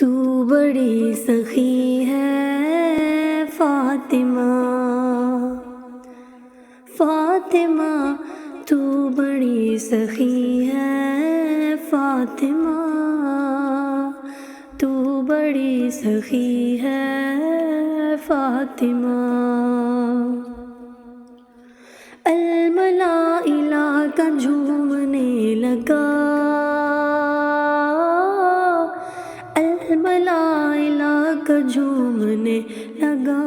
تو بڑی سخی ہے فاطمہ، فاطمہ تو بڑی سخی ہے فاطمہ، تو بڑی سخی ہے فاطمہ۔ الملائلہ کا جھومنے لگا، الملائلہ کا جھومنے لگا،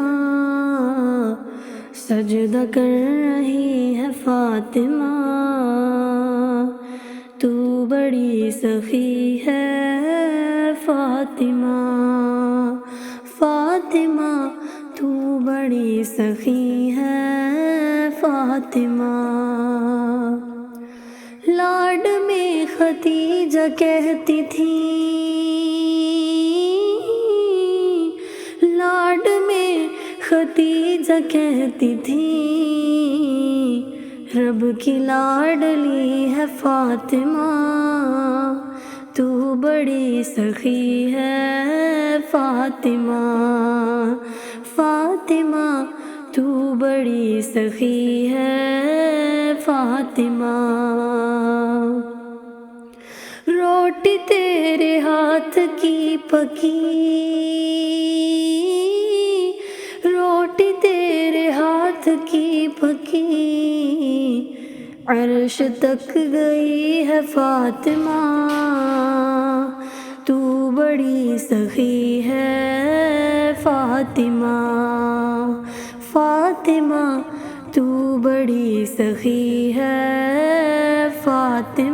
سجدہ کر رہی ہے فاطمہ، تو بڑی سخی ہے فاطمہ، فاطمہ تو بڑی سخی ہے فاطمہ۔ لاڈ میں ختیجہ کہتی تھی، لاڈ میں ختیجہ کہتی تھی، رب کی لاڈلی ہے فاطمہ، تو بڑی سخی ہے فاطمہ، فاطمہ تو بڑی سخی ہے فاطمہ۔ روٹی تیرے ہاتھ کی پکی، روٹی تیرے ہاتھ کی پکی، عرش تک گئی ہے فاطمہ، تو بڑی سخی ہے فاطمہ، فاطمہ تو بڑی سخی ہے فاطمہ۔